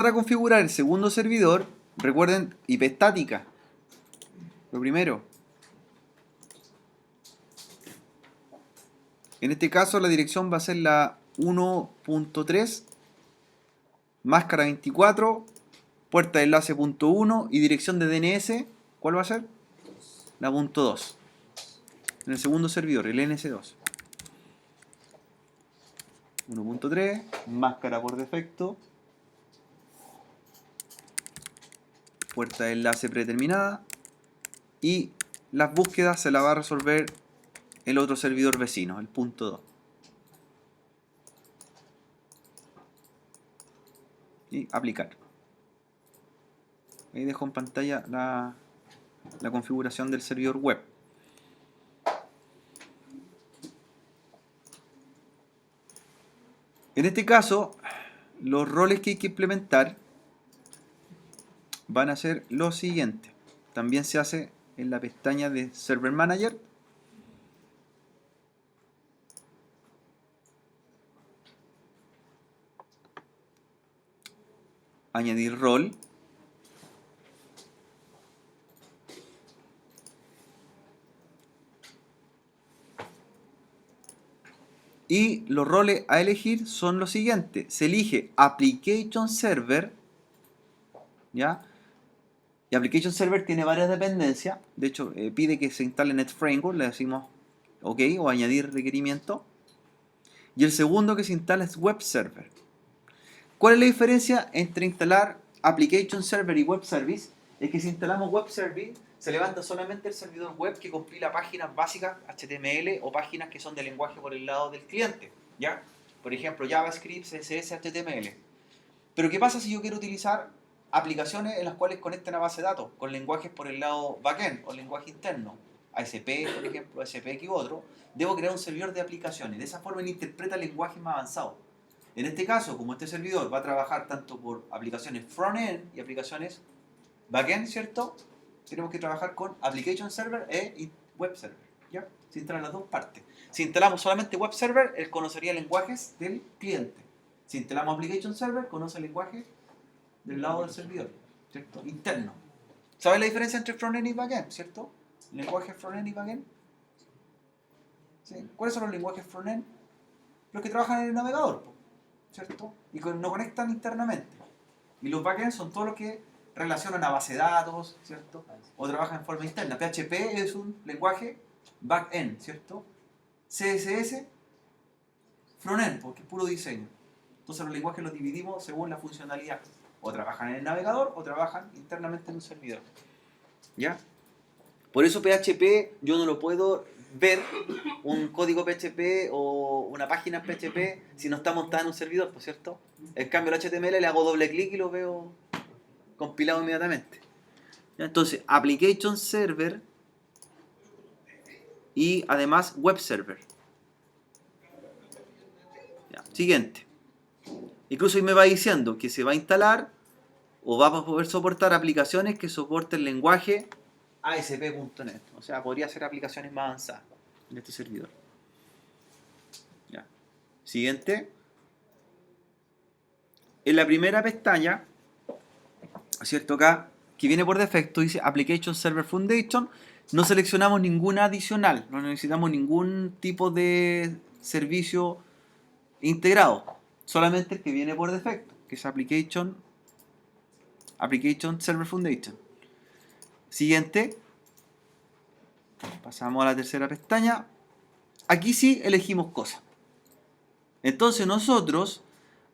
Para configurar el segundo servidor, recuerden IP estática. Lo primero. En este caso la dirección va a ser la 1.3, máscara 24, puerta de enlace .1 y dirección de DNS, ¿cuál va a ser? La .2. En el segundo servidor, el NS2. 1.3, máscara por defecto, puerta de enlace predeterminada y las búsquedas se las va a resolver el otro servidor vecino, el .2. Y aplicar. Ahí dejo en pantalla la configuración del servidor web. En este caso, los roles que hay que implementar van a ser los siguientes. También se hace en la pestaña de Server Manager. Añadir rol. Y los roles a elegir son los siguientes. Se elige Application Server, ¿ya? Y Application Server tiene varias dependencias. De hecho, pide que se instale NetFramework. Le decimos OK o añadir requerimiento. Y el segundo que se instala es Web Server. ¿Cuál es la diferencia entre instalar Application Server y Web Service? Es que si instalamos Web Service, se levanta solamente el servidor web que compila páginas básicas HTML o páginas que son de lenguaje por el lado del cliente, ¿ya? Por ejemplo, JavaScript, CSS, HTML. Pero ¿qué pasa si yo quiero utilizar aplicaciones en las cuales conecten a base de datos con lenguajes por el lado backend o lenguaje interno? ASP, por ejemplo, SPX u otro. Debo crear un servidor de aplicaciones. De esa forma él interpreta lenguajes más avanzados. En este caso, como este servidor va a trabajar tanto por aplicaciones front-end y aplicaciones backend, ¿cierto? Tenemos que trabajar con Application Server y Web Server, ¿ya? Se instalan las dos partes. Si instalamos solamente Web Server, él conocería lenguajes del cliente. Si instalamos Application Server, conoce el lenguaje del lado del servidor, ¿cierto? Interno. ¿Sabes la diferencia entre front-end y backend, cierto? ¿Lenguaje front-end y backend? ¿Sí? ¿Cuáles son los lenguajes front-end? Los que trabajan en el navegador, ¿cierto? Y no conectan internamente. Y los backend son todos los que relacionan a base de datos, ¿cierto? O trabajan en forma interna. PHP es un lenguaje backend, ¿cierto? CSS, frontend, porque es puro diseño. Entonces los lenguajes los dividimos según la funcionalidad. O trabajan en el navegador o trabajan internamente en un servidor. ¿Ya? Por eso PHP yo no lo puedo ver un código PHP o una página en PHP si no está montada en un servidor, ¿por cierto? En cambio el HTML le hago doble clic y lo veo compilado inmediatamente. ¿Ya? Entonces, Application Server y además Web Server. ¿Ya? Siguiente. Incluso ahí me va diciendo que se va a instalar o va a poder soportar aplicaciones que soporten el lenguaje ASP.NET. O sea, podría ser aplicaciones más avanzadas en este servidor. ¿Ya? Siguiente. En la primera pestaña, ¿cierto? Acá, que viene por defecto, dice Application Server Foundation. No seleccionamos ninguna adicional. No necesitamos ningún tipo de servicio integrado. Solamente el que viene por defecto, que es Application Server Foundation. Siguiente. Pasamos a la tercera pestaña. Aquí sí elegimos cosas. Entonces nosotros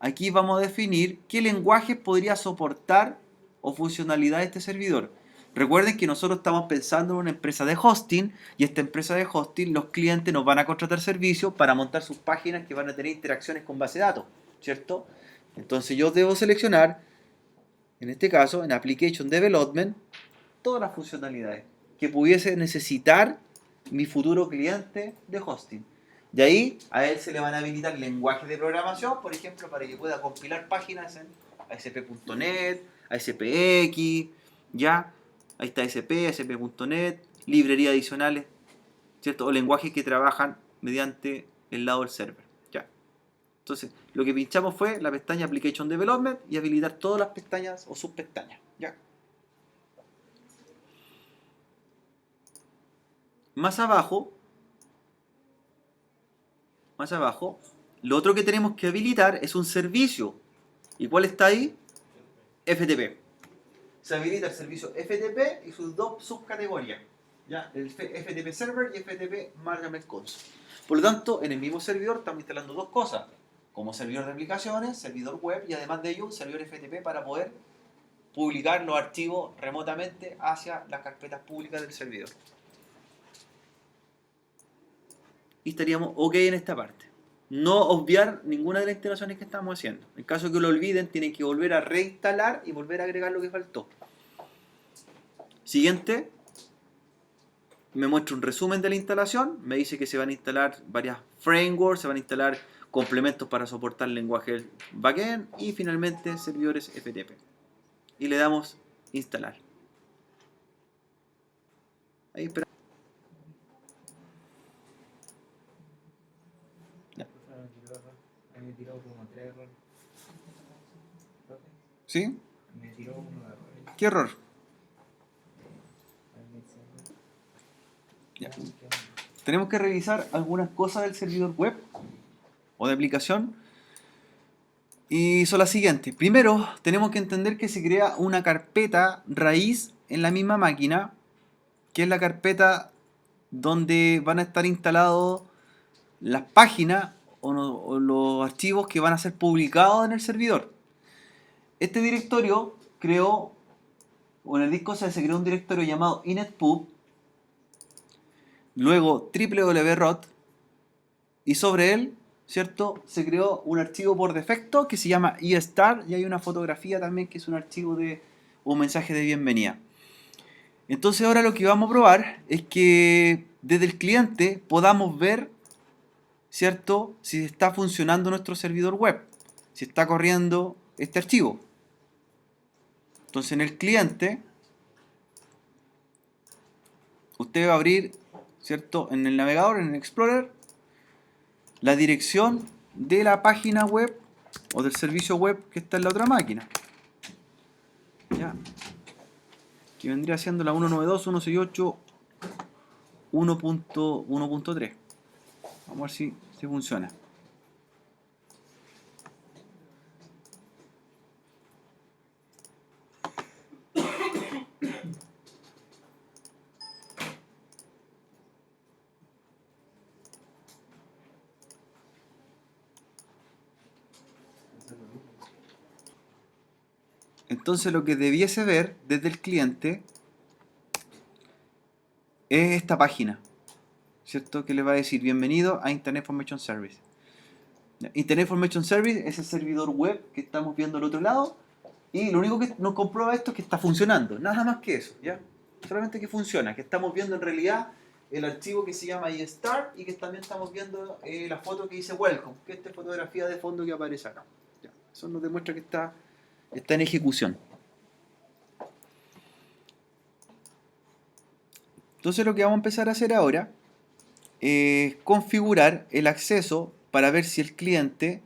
aquí vamos a definir qué lenguajes podría soportar o funcionalidad de este servidor. Recuerden que nosotros estamos pensando en una empresa de hosting y esta empresa de hosting, los clientes nos van a contratar servicios para montar sus páginas que van a tener interacciones con base de datos, ¿cierto? Entonces yo debo seleccionar, en este caso, en Application Development, todas las funcionalidades que pudiese necesitar mi futuro cliente de hosting. De ahí a él se le van a habilitar lenguajes de programación, por ejemplo, para que pueda compilar páginas en ASP.NET, ASPX, ya, ahí está ASP, ASP.NET, librerías adicionales, ¿cierto? O lenguajes que trabajan mediante el lado del server, ya. Entonces, lo que pinchamos fue la pestaña Application Development y habilitar todas las pestañas o subpestañas. ¿Ya? Más abajo, lo otro que tenemos que habilitar es un servicio. ¿Y cuál está ahí? FTP. Se habilita el servicio FTP y sus dos subcategorías. ¿Ya? El FTP Server y FTP Management Console. Por lo tanto, en el mismo servidor estamos instalando dos cosas. Como servidor de aplicaciones, servidor web y además de ello un servidor FTP para poder publicar los archivos remotamente hacia las carpetas públicas del servidor. Y estaríamos ok en esta parte. No obviar ninguna de las instalaciones que estamos haciendo. En caso que lo olviden, tienen que volver a reinstalar y volver a agregar lo que faltó. Siguiente. Me muestra un resumen de la instalación. Me dice que se van a instalar varias frameworks, se van a instalar complementos para soportar lenguaje backend y finalmente servidores FTP. Y le damos instalar. Ahí espera. Me tiró como 3 errores. ¿Sí? Me tiró uno de errores. ¿Qué error? Ya. Tenemos que revisar algunas cosas del servidor web o de aplicación. Y son las siguientes. Primero, tenemos que entender que se crea una carpeta raíz en la misma máquina, que es la carpeta donde van a estar instalados las páginas o los archivos que van a ser publicados en el servidor. Este directorio creó, o en el disco C se creó un directorio llamado inetpub, luego www.root, y sobre él, ¿cierto?, se creó un archivo por defecto que se llama estar, y hay una fotografía también que es un archivo de un mensaje de bienvenida. Entonces ahora lo que vamos a probar es que desde el cliente podamos ver, ¿cierto?, si está funcionando nuestro servidor web, si está corriendo este archivo. Entonces en el cliente, usted va a abrir, ¿cierto?, en el navegador, en el Explorer, la dirección de la página web o del servicio web que está en la otra máquina. ¿Ya? Que vendría siendo la 192.168.1.3. Vamos a ver si funciona. Entonces lo que debiese ver desde el cliente es esta página, ¿cierto? Que le va a decir bienvenido a Internet Information Service. Internet Information Service es el servidor web que estamos viendo al otro lado y lo único que nos comprueba esto es que está funcionando, nada más que eso, ¿ya? Solamente que funciona, que estamos viendo en realidad el archivo que se llama iStart y que también estamos viendo la foto que dice Welcome, que es esta fotografía de fondo que aparece acá. ¿Ya? Eso nos demuestra que está en ejecución. Entonces lo que vamos a empezar a hacer ahora es configurar el acceso para ver si el cliente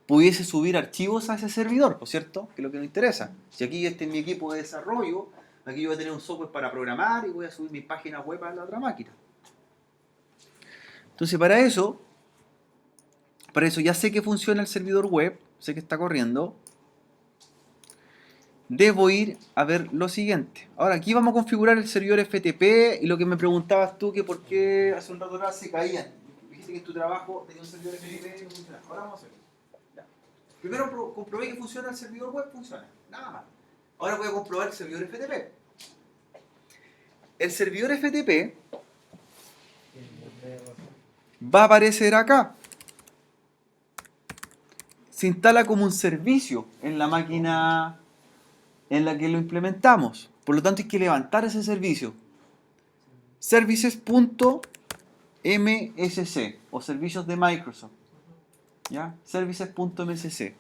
pudiese subir archivos a ese servidor, ¿por cierto? Que es lo que nos interesa. Si aquí este es mi equipo de desarrollo, aquí yo voy a tener un software para programar y voy a subir mi página web a la otra máquina. Entonces para eso ya sé que funciona el servidor web, sé que está corriendo. Debo ir a ver lo siguiente. Ahora aquí vamos a configurar el servidor FTP y lo que me preguntabas tú que por qué hace un rato atrás se caían. Dijiste que en tu trabajo tenía un servidor FTP y no funcionaba. Ahora vamos a hacerlo. Ya. Primero comprobé que funciona el servidor web, funciona. Nada más. Ahora voy a comprobar el servidor FTP. El servidor FTP va a aparecer acá. Se instala como un servicio en la máquina en la que lo implementamos. Por lo tanto hay que levantar ese servicio. Services.msc o servicios de Microsoft. ¿Ya? Services.msc.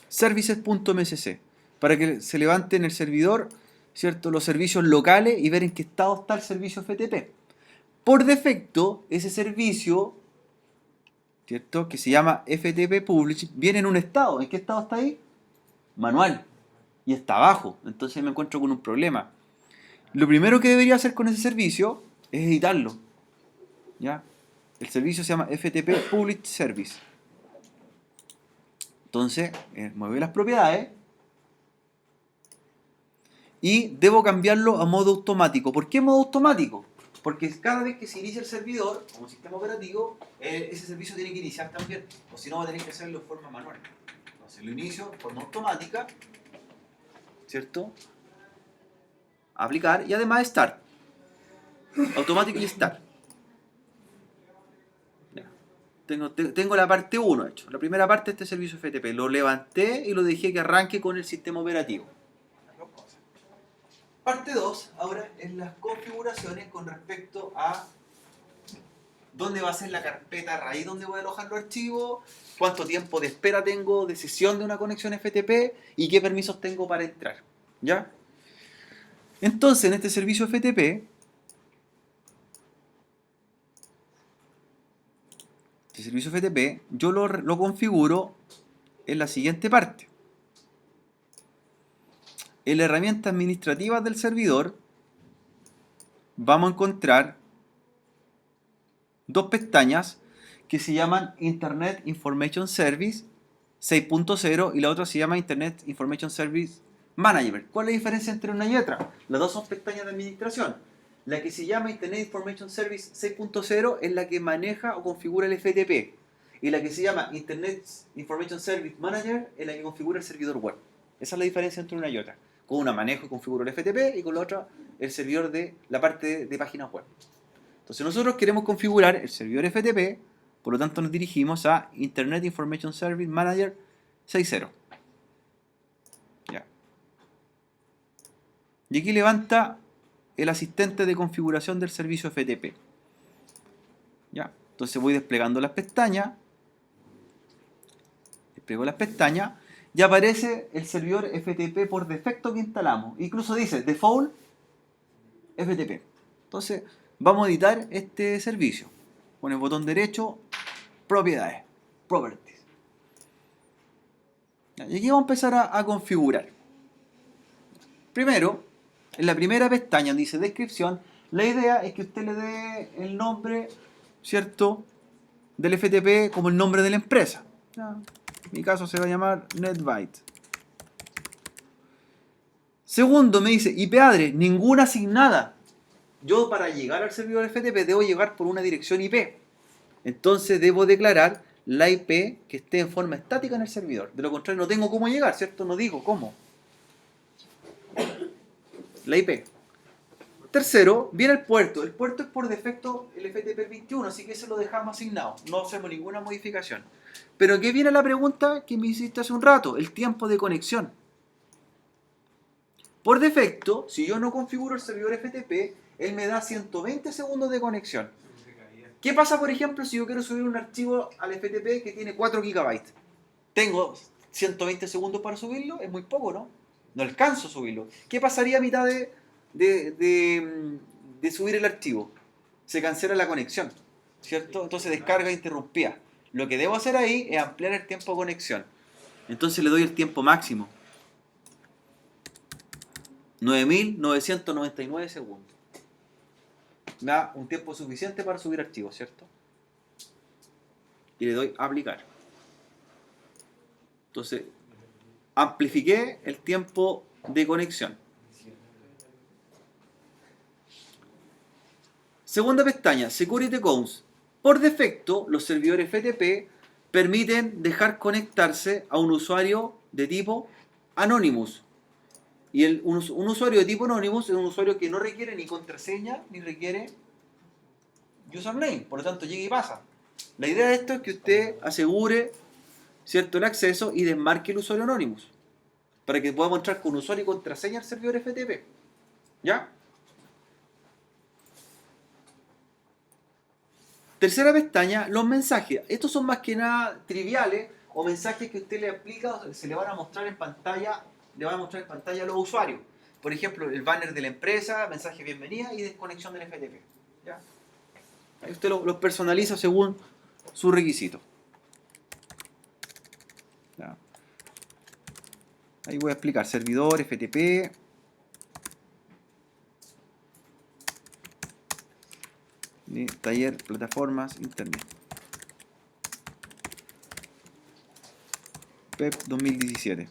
Services.msc. Para que se levante en el servidor, ¿cierto?, los servicios locales y ver en qué estado está el servicio FTP. Por defecto, ese servicio, ¿cierto?, que se llama FTP Publish, viene en un estado. ¿En qué estado está ahí? Manual. Y está abajo. Entonces me encuentro con un problema. Lo primero que debería hacer con ese servicio es editarlo. ¿Ya? El servicio se llama FTP Publish Service. Entonces, me voy a las propiedades y debo cambiarlo a modo automático. ¿Por qué modo automático? Porque cada vez que se inicia el servidor, como sistema operativo, ese servicio tiene que iniciar también. O si no, va a tener que hacerlo de forma manual. Entonces lo inicio de forma automática, ¿cierto? Aplicar y además Start. Automatically Start. Ya. Tengo la parte 1 hecho. La primera parte de este servicio FTP. Lo levanté y lo dejé que arranque con el sistema operativo. Parte 2 ahora es las configuraciones con respecto a dónde va a ser la carpeta raíz donde voy a alojar los archivos, cuánto tiempo de espera tengo de sesión de una conexión FTP y qué permisos tengo para entrar. ¿Ya? Entonces, en este servicio FTP, yo lo configuro en la siguiente parte. En la herramienta administrativa del servidor vamos a encontrar dos pestañas que se llaman Internet Information Service 6.0 y la otra se llama Internet Information Service Manager. ¿Cuál es la diferencia entre una y otra? Las dos son pestañas de administración. La que se llama Internet Information Service 6.0 es la que maneja o configura el FTP. Y la que se llama Internet Information Service Manager es la que configura el servidor web. Esa es la diferencia entre una y otra. Con una manejo y configuro el FTP y con la otra el servidor de la parte de páginas web. Entonces nosotros queremos configurar el servidor FTP, por lo tanto nos dirigimos a Internet Information Service Manager 6.0. Ya. Y aquí levanta el asistente de configuración del servicio FTP. ¿Ya? Entonces voy desplegando las pestañas. Despliego las pestañas y aparece el servidor FTP por defecto que instalamos. Incluso dice Default FTP. Entonces vamos a editar este servicio. Con el botón derecho, Propiedades, Properties. Y aquí vamos a empezar a configurar. Primero, en la primera pestaña donde dice descripción, la idea es que usted le dé el nombre, ¿cierto?, del FTP como el nombre de la empresa. En mi caso se va a llamar NetByte. Segundo, me dice IP address, ninguna asignada. Yo para llegar al servidor FTP debo llegar por una dirección IP. Entonces debo declarar la IP que esté en forma estática en el servidor. De lo contrario no tengo cómo llegar, ¿cierto? No digo cómo. La IP. Tercero, viene el puerto. El puerto es por defecto el FTP 21, así que ese lo dejamos asignado. No hacemos ninguna modificación. Pero aquí viene la pregunta que me hiciste hace un rato, el tiempo de conexión. Por defecto, si yo no configuro el servidor FTP, él me da 120 segundos de conexión. ¿Qué pasa, por ejemplo, si yo quiero subir un archivo al FTP que tiene 4 GB? Tengo 120 segundos para subirlo, es muy poco, ¿no? No alcanzo a subirlo. ¿Qué pasaría a mitad de subir el archivo? Se cancela la conexión, ¿cierto? Entonces descarga interrumpida. Lo que debo hacer ahí es ampliar el tiempo de conexión. Entonces le doy el tiempo máximo. 9.999 segundos. Me da un tiempo suficiente para subir archivos, ¿cierto? Y le doy a aplicar. Entonces, amplifiqué el tiempo de conexión. Segunda pestaña, Security Counts. Por defecto, los servidores FTP permiten dejar conectarse a un usuario de tipo Anonymous. Y un usuario de tipo Anonymous es un usuario que no requiere ni contraseña ni requiere username. Por lo tanto, llega y pasa. La idea de esto es que usted asegure, ¿cierto?, el acceso y desmarque el usuario Anonymous para que podamos entrar con usuario y contraseña al servidor FTP. ¿Ya? Tercera pestaña, los mensajes. Estos son más que nada triviales o mensajes que usted le aplica, se le van a mostrar en pantalla, a los usuarios. Por ejemplo, el banner de la empresa, mensaje de bienvenida y desconexión del FTP. ¿Ya? Ahí usted los personaliza según su requisito. Ya. Ahí voy a explicar servidor, FTP. Y taller, plataformas, internet. PEP 2017.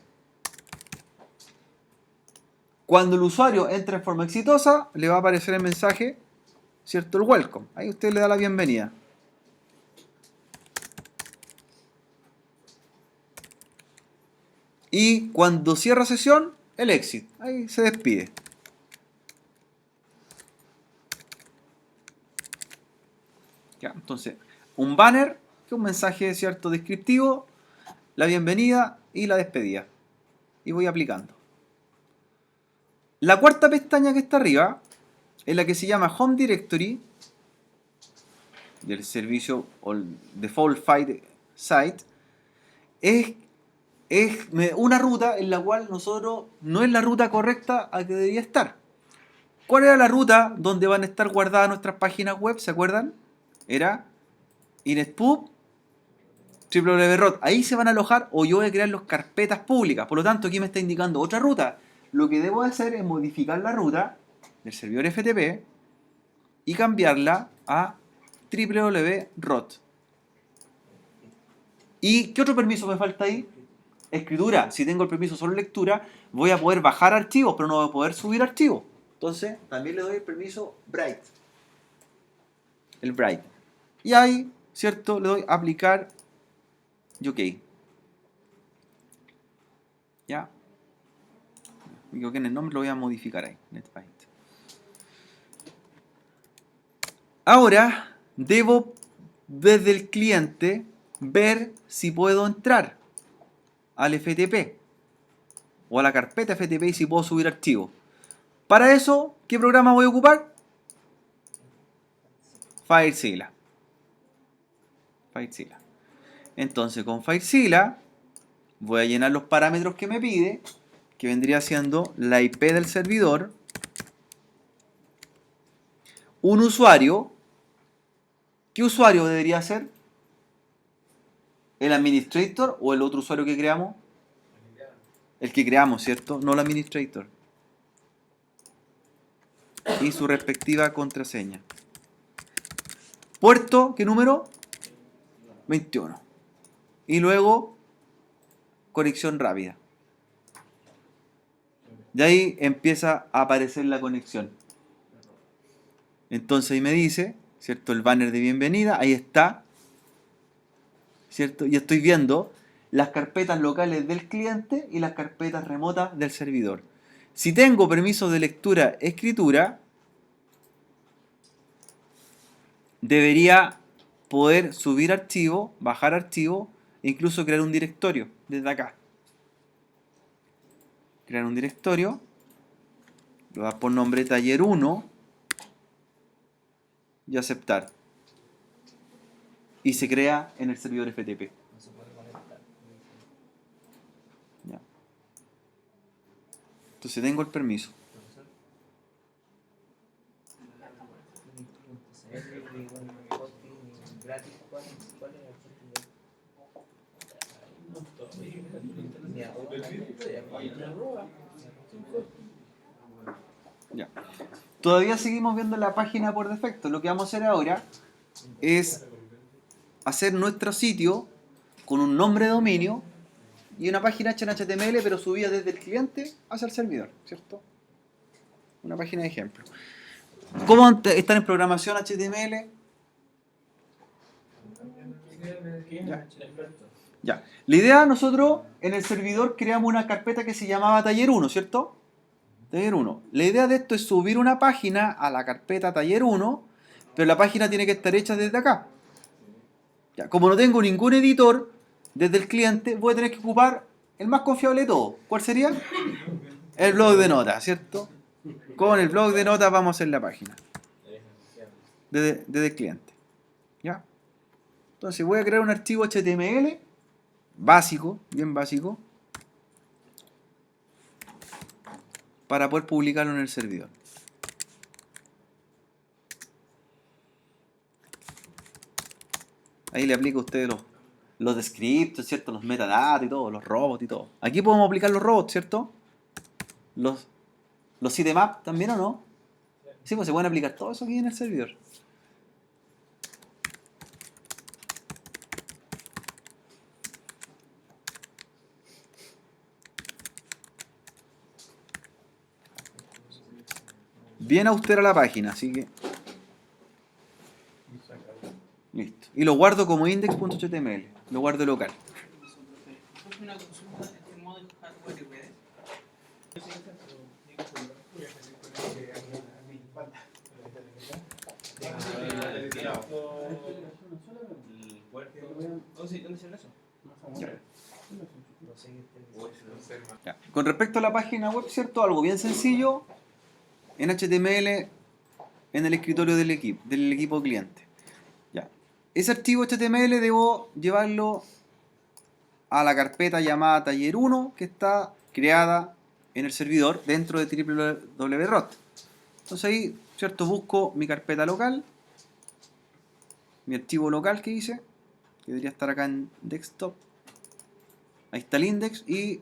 Cuando el usuario entra en forma exitosa, le va a aparecer el mensaje, ¿cierto? El welcome. Ahí usted le da la bienvenida. Y cuando cierra sesión, el exit. Ahí se despide. Ya, entonces, un banner, que es un mensaje, ¿cierto? Descriptivo, la bienvenida y la despedida. Y voy aplicando. La cuarta pestaña que está arriba es la que se llama Home Directory del servicio o el Default File Site. Es una ruta en la cual nosotros no es la ruta correcta a que debería estar. ¿Cuál era la ruta donde van a estar guardadas nuestras páginas web? ¿Se acuerdan? Era inetpub www.rot. Ahí se van a alojar o yo voy a crear las carpetas públicas. Por lo tanto, aquí me está indicando otra ruta. Lo que debo hacer es modificar la ruta del servidor FTP y cambiarla a www.rot. ¿Y qué otro permiso me falta ahí? Escritura. Si tengo el permiso solo lectura, voy a poder bajar archivos, pero no voy a poder subir archivos. Entonces, también le doy el permiso Bright. El Bright. Y ahí, ¿cierto? Le doy aplicar y OK. ¿Ya? Me equivoqué en el nombre, lo voy a modificar ahí. NetBite. Ahora, debo desde el cliente ver si puedo entrar al FTP o a la carpeta FTP y si puedo subir archivos. Para eso, ¿qué programa voy a ocupar? FileZilla. FileZilla. Entonces, con FileZilla voy a llenar los parámetros que me pide, que vendría siendo la IP del servidor, un usuario. ¿Qué usuario debería ser? ¿El administrator o el otro usuario que creamos? El que creamos, ¿cierto? No el administrator. Y su respectiva contraseña. Puerto, ¿qué número? 21. Y luego, conexión rápida. Y ahí empieza a aparecer la conexión. Entonces ahí me dice, ¿cierto? El banner de bienvenida, ahí está, ¿cierto? Y estoy viendo las carpetas locales del cliente y las carpetas remotas del servidor. Si tengo permisos de lectura, escritura, debería poder subir archivo, bajar archivo e incluso crear un directorio desde acá. Crear un directorio, lo voy a por nombre taller 1 y aceptar. Y se crea en el servidor FTP. No se puede conectar. Ya. Entonces tengo el permiso. Profesor. Un hosting gratis, ¿cuál es el hosting de- Ni arroba. Ya. Todavía seguimos viendo la página por defecto. Lo que vamos a hacer ahora es hacer nuestro sitio con un nombre de dominio y una página hecha en HTML, pero subida desde el cliente hacia el servidor, ¿cierto? Una página de ejemplo. ¿Cómo están en programación HTML? Ya. Ya. La idea, nosotros en el servidor creamos una carpeta que se llamaba taller 1, ¿cierto? Taller 1. La idea de esto es subir una página a la carpeta taller 1, pero la página tiene que estar hecha desde acá. Ya. Como no tengo ningún editor desde el cliente, voy a tener que ocupar el más confiable de todo. ¿Cuál sería? El blog de notas, ¿cierto? Con el blog de notas vamos a hacer la página desde el cliente. ¿Ya? Entonces voy a crear un archivo HTML básico, bien básico, para poder publicarlo en el servidor. Ahí le aplica a usted los descriptors, ¿cierto? Los metadatos y todo, los robots y todo. Aquí podemos aplicar los robots, ¿cierto? Los sitemap también, ¿o no? Sí, pues se pueden aplicar todo eso aquí en el servidor. Bien austera la página, así que listo. Y lo guardo como index.html. Lo guardo local. Una consulta en modo hardware y redes. ¿Dónde se eso? Ya. Con respecto a la página web, ¿cierto? Algo bien sencillo en HTML en el escritorio del equipo cliente. Ya. Ese archivo HTML debo llevarlo a la carpeta llamada taller 1 que está creada en el servidor dentro de www.rot. Entonces ahí, ¿cierto? Busco mi carpeta local, mi archivo local que hice, que debería estar acá en desktop. Ahí está el index y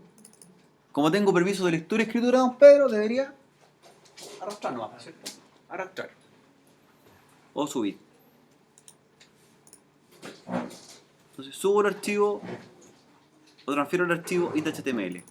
como tengo permiso de lectura y escritura de don Pedro, debería arrastrar nomás, ¿cierto? Arrastrar. O subir. Entonces subo el archivo o transfiero el archivo index.html.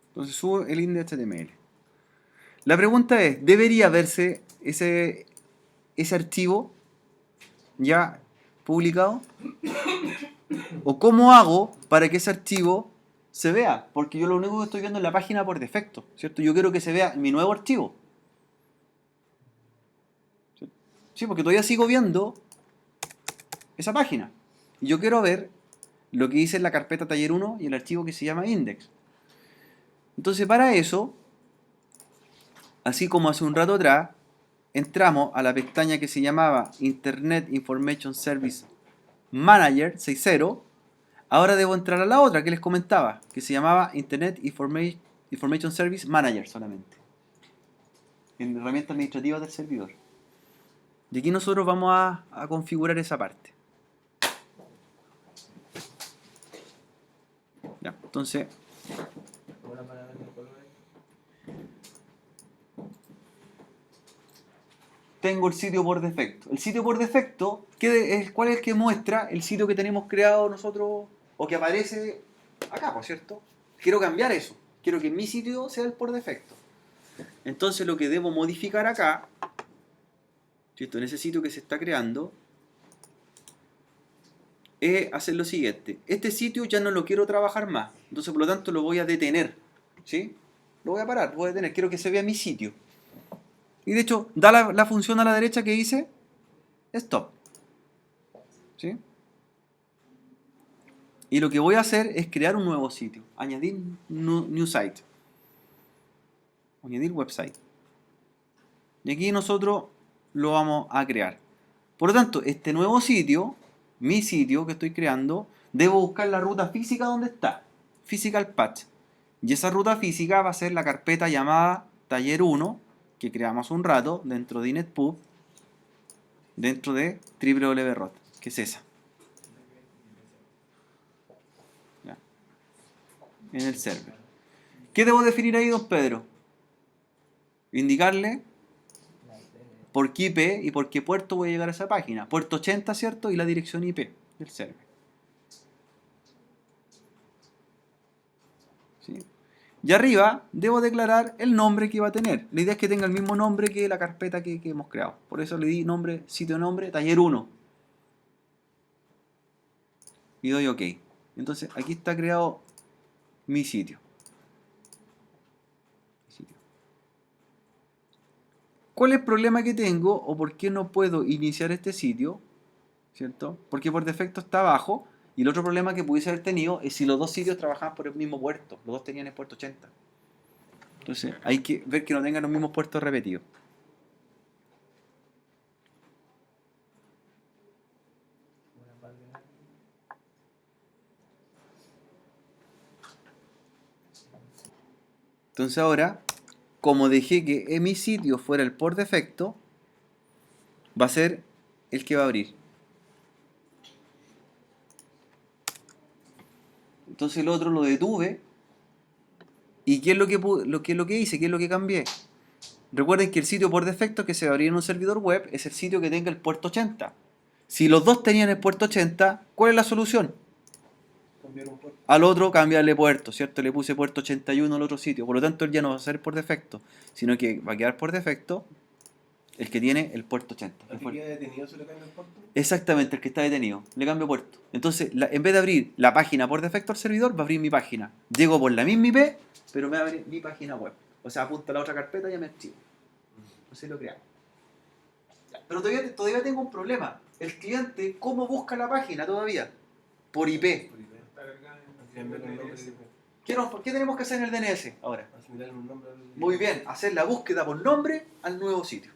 Entonces subo el index.html. La pregunta es, ¿debería verse ese archivo ya publicado? ¿O cómo hago para que ese archivo se vea? Porque yo lo único que estoy viendo es la página por defecto, ¿cierto? Yo quiero que se vea mi nuevo archivo. Sí, porque todavía sigo viendo esa página. Y yo quiero ver lo que hice en la carpeta taller 1 y el archivo que se llama index. Entonces para eso, así como hace un rato atrás, entramos a la pestaña que se llamaba Internet Information Service Manager 6.0. Ahora debo entrar a la otra que les comentaba, que se llamaba Internet Information Service Manager solamente. En herramientas administrativas del servidor. Y aquí nosotros vamos a configurar esa parte. Ya, entonces, tengo el sitio por defecto. El sitio por defecto, ¿cuál es el que muestra el sitio que tenemos creado nosotros o que aparece acá, por cierto? Quiero cambiar eso. Quiero que mi sitio sea el por defecto. Entonces lo que debo modificar acá, ¿cierto? En ese sitio que se está creando, es hacer lo siguiente. Este sitio ya no lo quiero trabajar más. Entonces por lo tanto lo voy a detener. ¿Sí? Lo voy a parar, lo voy a detener. Quiero que se vea mi sitio. Y de hecho, da la función a la derecha que dice stop. ¿Sí? Y lo que voy a hacer es crear un nuevo sitio. Añadir new site. Añadir website. Y aquí nosotros lo vamos a crear. Por lo tanto, este nuevo sitio, mi sitio que estoy creando, debo buscar la ruta física donde está. Physical path. Y esa ruta física va a ser la carpeta llamada taller 1, que creamos un rato, dentro de InetPub, dentro de www.rot, que es esa. Ya. En el server. ¿Qué debo definir ahí, don Pedro? Indicarle por qué IP y por qué puerto voy a llegar a esa página. Puerto 80, ¿cierto? Y la dirección IP del server. ¿Sí? Y arriba debo declarar el nombre que va a tener. La idea es que tenga el mismo nombre que la carpeta que hemos creado. Por eso le di nombre, sitio nombre, taller 1. Y doy OK. Entonces aquí está creado mi sitio. ¿Cuál es el problema que tengo o por qué no puedo iniciar este sitio? ¿cierto? Porque por defecto está abajo. Y el otro problema que pudiese haber tenido es si los dos sitios trabajaban por el mismo puerto. Los dos tenían el puerto 80. Entonces hay que ver que no tengan los mismos puertos repetidos. Entonces ahora, como dejé que mi sitio fuera el por defecto, va a ser el que va a abrir. Entonces el otro lo detuve. ¿Y qué es lo que hice? ¿Qué es lo que cambié? Recuerden que el sitio por defecto que se va a abrir en un servidor web es el sitio que tenga el puerto 80. Si los dos tenían el puerto 80, ¿cuál es la solución? Cambiar un puerto. Al otro cambiarle puerto, ¿cierto? Le puse puerto 81 al otro sitio. Por lo tanto, él ya no va a ser por defecto, sino que va a quedar por defecto el que tiene el puerto 80. ¿A ti queda detenido si le cambia el puerto? Exactamente, el que está detenido. Le cambio puerto. Entonces, en vez de abrir la página por defecto al servidor, va a abrir mi página. Llego por la misma IP, pero me va a abrir mi página web. O sea, apunta a la otra carpeta y ya me archivo. Entonces lo creamos. Pero todavía tengo un problema. El cliente, ¿cómo busca la página todavía? Por IP. Por IP. Está cargada en Cambiarle un nombre DNS. de IP. ¿Qué tenemos que hacer en el DNS ahora? Asimilarle un nombre al... Muy bien, hacer la búsqueda por nombre al nuevo sitio.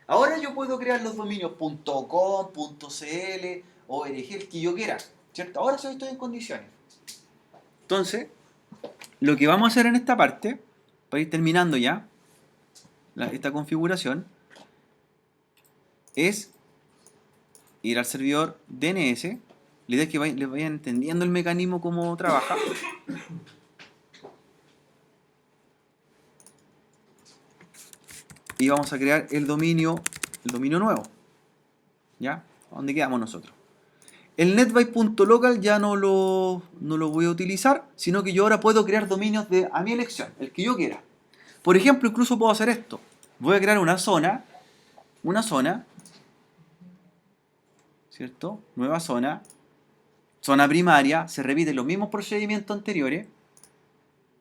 Ahora yo puedo crear los dominios .com, .cl, org, el que yo quiera, ¿cierto? Ahora sí estoy en condiciones. Entonces, lo que vamos a hacer en esta parte, para ir terminando ya esta configuración, es ir al servidor DNS. La idea es que les vayan entendiendo el mecanismo, cómo trabaja. Y vamos a crear el dominio nuevo. ¿Ya? ¿Dónde quedamos nosotros? El netbyte.local ya no lo voy a utilizar, sino que yo ahora puedo crear dominios a mi elección, el que yo quiera. Por ejemplo, incluso puedo hacer esto. Voy a crear una zona, ¿cierto? Nueva zona primaria, se repiten los mismos procedimientos anteriores,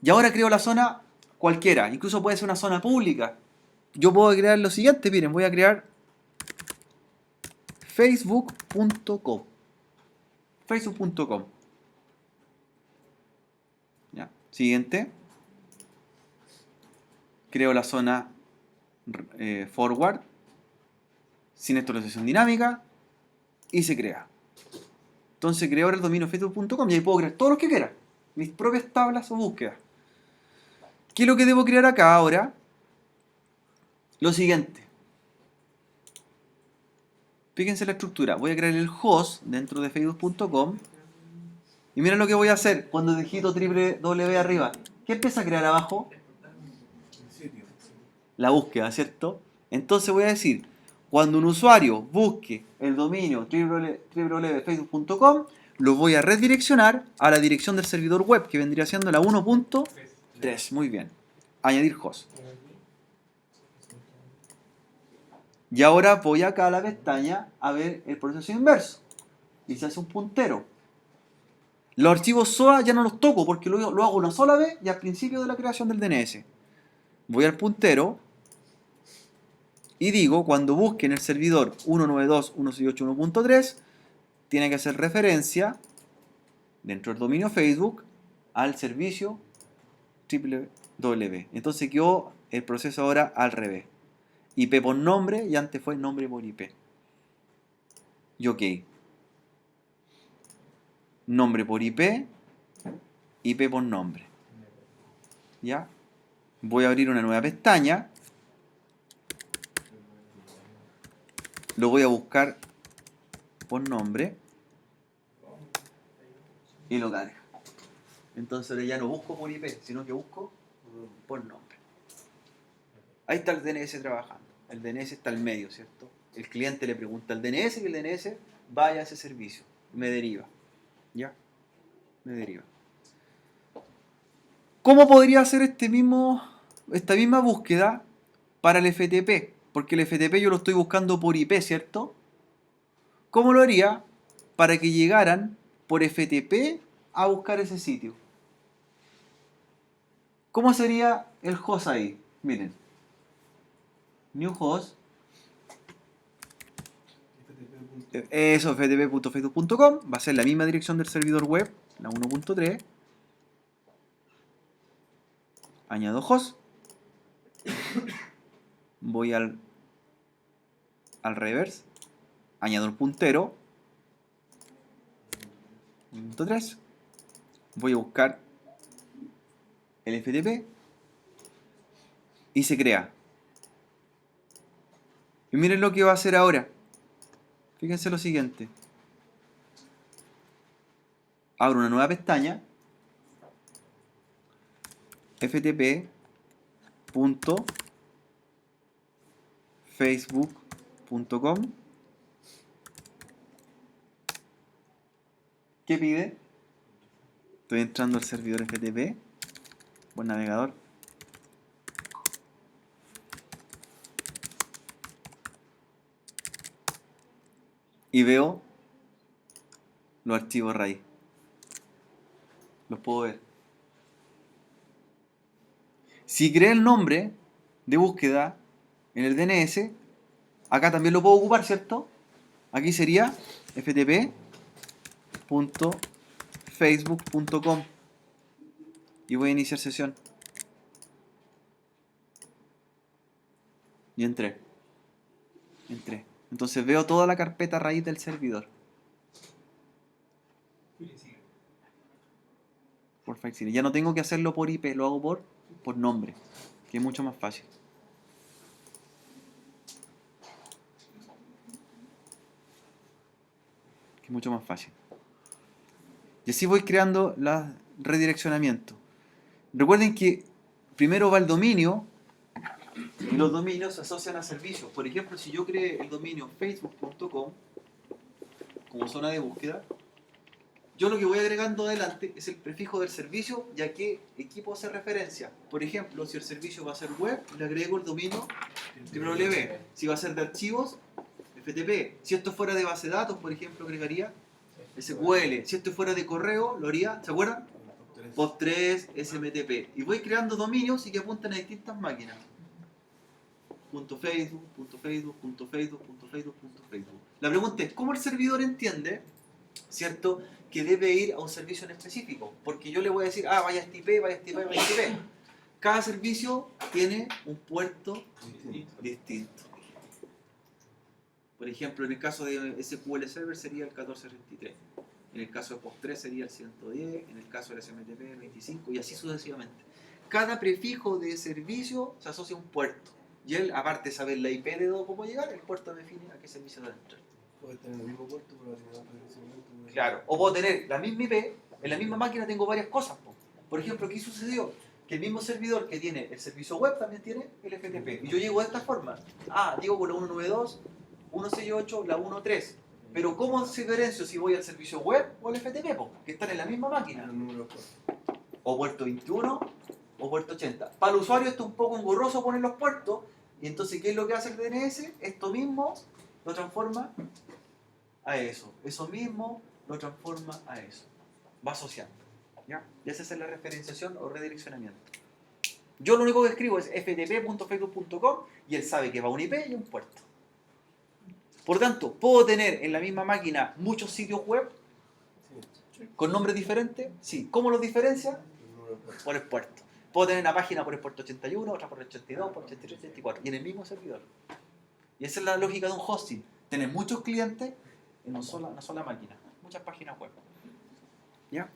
y ahora creo la zona cualquiera, incluso puede ser una zona pública. Yo puedo crear lo siguiente, miren, voy a crear facebook.com. Facebook.com. ¿Ya? Siguiente. Creo la zona forward sin actualización dinámica y se crea. Entonces creo ahora el dominio facebook.com y ahí puedo crear todos los que quiera. Mis propias tablas o búsquedas. ¿Qué es lo que debo crear acá ahora? Lo siguiente. Fíjense la estructura. Voy a crear el host dentro de facebook.com. Y miren lo que voy a hacer cuando digito www arriba. ¿Qué empieza a crear abajo? El sitio. La búsqueda, ¿cierto? Entonces voy a decir, cuando un usuario busque el dominio www.facebook.com, lo voy a redireccionar a la dirección del servidor web, que vendría siendo la 1.3. Muy bien. Añadir host. Y ahora voy acá a la pestaña a ver el proceso inverso. Y se hace un puntero. Los archivos SOA ya no los toco porque lo hago una sola vez y al principio de la creación del DNS. Voy al puntero y digo, cuando busque en el servidor 192.168.1.3, tiene que hacer referencia dentro del dominio Facebook al servicio www. Entonces quedó el proceso ahora al revés. IP por nombre y antes fue nombre por IP. Y OK. Nombre por IP, IP por nombre. ¿Ya? Voy a abrir una nueva pestaña. Lo voy a buscar por nombre. Y lo carga. Entonces ahora ya no busco por IP, sino que busco por nombre. Ahí está el DNS trabajando. El DNS está al medio, ¿cierto? El cliente le pregunta al DNS y el DNS vaya a ese servicio. Me deriva. ¿Ya? Me deriva. ¿Cómo podría hacer esta misma búsqueda para el FTP? Porque el FTP yo lo estoy buscando por IP, ¿cierto? ¿Cómo lo haría para que llegaran por FTP a buscar ese sitio? ¿Cómo sería el host ahí? Miren. New host. FTP.com. Eso, ftp.facebook.com, va a ser la misma dirección del servidor web, la 1.3. Añado host. Voy al reverse. Añado el puntero. 1.3. Voy a buscar el FTP. Y se crea. Y miren lo que va a hacer ahora. Fíjense lo siguiente. Abro una nueva pestaña. ftp.facebook.com. ¿Qué pide? Estoy entrando al servidor FTP. Buen navegador. Y veo los archivos raíz. Los puedo ver. Si creé el nombre de búsqueda en el DNS, acá también lo puedo ocupar, ¿cierto? Aquí sería ftp.facebook.com y voy a iniciar sesión. Y entré. Entonces veo toda la carpeta raíz del servidor. Por file. Ya no tengo que hacerlo por IP, lo hago por nombre, que es mucho más fácil. Y así voy creando los redireccionamientos. Recuerden que primero va el dominio y los dominios se asocian a servicios. Por ejemplo, si yo creé el dominio facebook.com como zona de búsqueda, yo lo que voy agregando adelante es el prefijo del servicio y a qué equipo hace referencia. Por ejemplo, si el servicio va a ser web, le agrego el dominio www. Si va a ser de archivos, FTP. Si esto fuera de base de datos, por ejemplo, agregaría SQL. Si esto fuera de correo, lo haría, ¿se acuerdan? POP3, SMTP. Y voy creando dominios y que apuntan a distintas máquinas. .facebook. La pregunta es, ¿cómo el servidor entiende, cierto, que debe ir a un servicio en específico? Porque yo le voy a decir, vaya este IP, vaya este IP, vaya este IP. Cada servicio tiene un puerto distinto. Por ejemplo, en el caso de SQL Server sería el 1433. En el caso de POP3 sería el 110. En el caso del SMTP el 25 y así sucesivamente. Cada prefijo de servicio se asocia a un puerto. Y él, aparte de saber la IP de cómo llegar, el puerto define a qué servicio debe entrar. Puede tener el mismo puerto, pero tiene otro direccionamiento. Claro. O puedo tener la misma IP, en la misma máquina tengo varias cosas. Por ejemplo, ¿qué sucedió? Que el mismo servidor que tiene el servicio web también tiene el FTP. Y yo llego de esta forma. Digo con la 192, 168, la 13. Pero ¿cómo diferencio si voy al servicio web o al FTP? Que están en la misma máquina. El número de puertos. O puerto 21 o puerto 80. Para el usuario esto es un poco engorroso poner los puertos. Y entonces, ¿qué es lo que hace el DNS? Esto mismo lo transforma a eso. Eso mismo lo transforma a eso. Va asociando. ¿Ya? Y esa es la referenciación o redireccionamiento. Yo lo único que escribo es ftp.facebook.com y él sabe que va a un IP y un puerto. Por tanto, ¿puedo tener en la misma máquina muchos sitios web con nombres diferentes? Sí. ¿Cómo los diferencia? Por el puerto. Puedo tener una página por el puerto 81, otra por el 82, por el 83, 84 y en el mismo servidor. Y esa es la lógica de un hosting. Tener muchos clientes en una sola máquina. Muchas páginas web. ¿Ya?